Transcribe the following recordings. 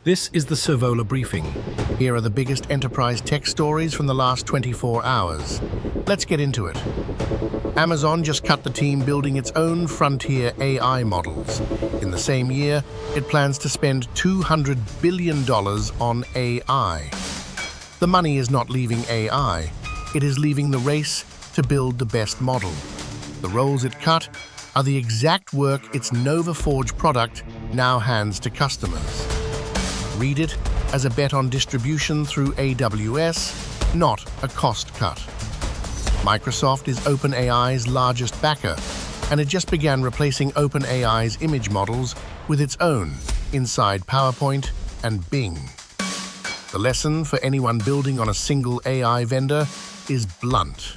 This is the Servola briefing. Here are the biggest enterprise tech stories from the last 24 hours. Let's get into it. Amazon just cut the team building its own frontier AI models. In the same year, it plans to spend $200 billion on AI. The money is not leaving AI, it is leaving the race to build the best model. The roles it cut are the exact work its Nova Forge product now hands to customers. Read it as a bet on distribution through AWS, not a cost cut. Microsoft is OpenAI's largest backer, and it just began replacing OpenAI's image models with its own inside PowerPoint and Bing. The lesson for anyone building on a single AI vendor is blunt.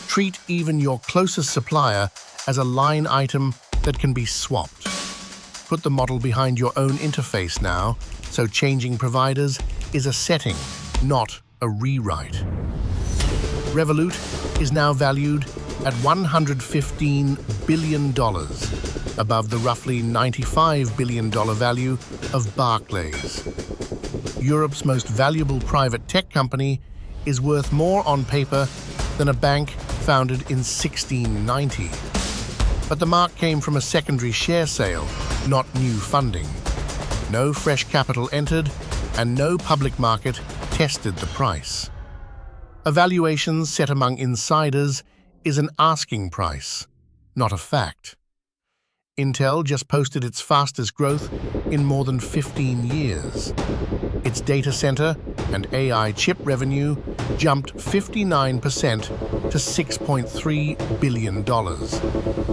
Treat even your closest supplier as a line item that can be swapped. Put the model behind your own interface now, so changing providers is a setting, not a rewrite. Revolut is now valued at $115 billion, above the roughly $95 billion value of Barclays. Europe's most valuable private tech company is worth more on paper than a bank founded in 1690. But the mark came from a secondary share sale, not new funding. No fresh capital entered, and no public market tested the price. A valuation set among insiders is an asking price, not a fact. Intel just posted its fastest growth in more than 15 years. Its data center and AI chip revenue jumped 59% to $6.3 billion,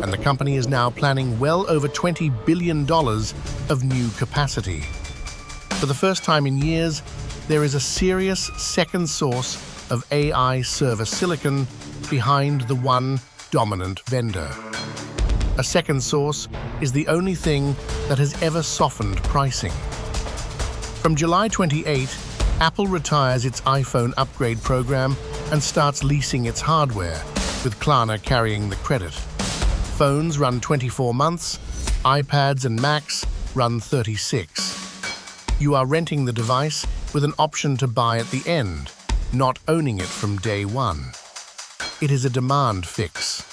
and the company is now planning well over $20 billion of new capacity. For the first time in years, there is a serious second source of AI server silicon behind the one dominant vendor. A second source is the only thing that has ever softened pricing. From July 28, Apple retires its iPhone upgrade program and starts leasing its hardware, with Klarna carrying the credit. Phones run 24 months, iPads and Macs run 36. You are renting the device with an option to buy at the end, not owning it from day one. It is a demand fix.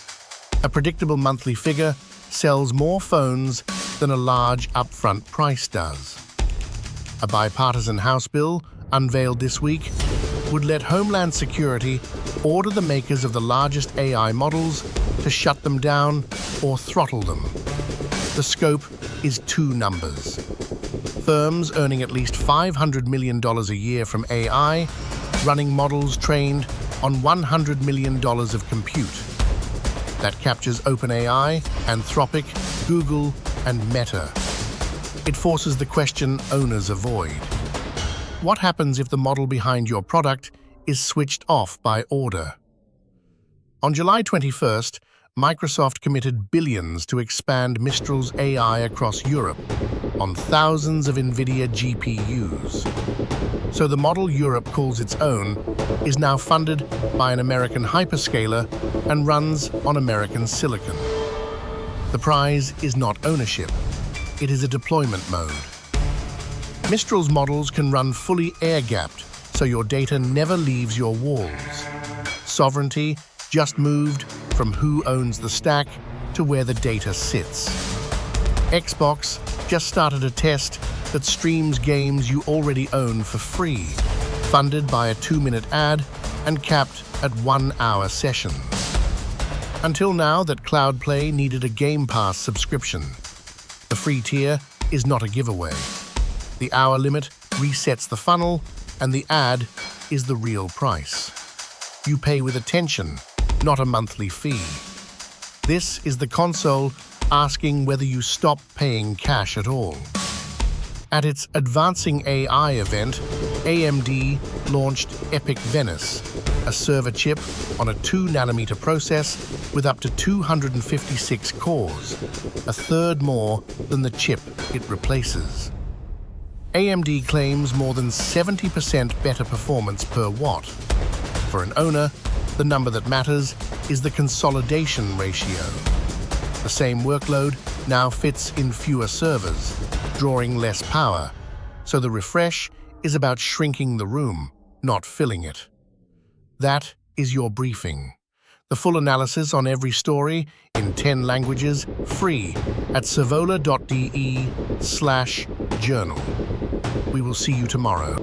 A predictable monthly figure sells more phones than a large upfront price does. A bipartisan House bill, unveiled this week, would let Homeland Security order the makers of the largest AI models to shut them down or throttle them. The scope is two numbers. Firms earning at least $500 million a year from AI, running models trained on $100 million of compute. That captures OpenAI, Anthropic, Google, and Meta. It forces the question owners avoid. What happens if the model behind your product is switched off by order? On July 21st, Microsoft committed billions to expand Mistral's AI across Europe on thousands of NVIDIA GPUs. So the model Europe calls its own is now funded by an American hyperscaler and runs on American silicon. The prize is not ownership, it is a deployment mode. Mistral's models can run fully air-gapped, so your data never leaves your walls. Sovereignty just moved from who owns the stack to where the data sits. Xbox just started a test that streams games you already own for free, funded by a 2-minute ad and capped at 1-hour sessions. Until now, that Cloud Play needed a Game Pass subscription. The free tier is not a giveaway. The hour limit resets the funnel, and the ad is the real price. You pay with attention, not a monthly fee. This is the console asking whether you stop paying cash at all. At its Advancing AI event, AMD launched EPYC Venice, a server chip on a 2-nanometer process with up to 256 cores, a third more than the chip it replaces. AMD claims more than 70% better performance per watt. For an owner, the number that matters is the consolidation ratio. The same workload now fits in fewer servers, drawing less power, So the refresh is about shrinking the room, not filling it. That is your briefing. The full analysis on every story in 10 languages, free at servola.de/journal. We will see you tomorrow.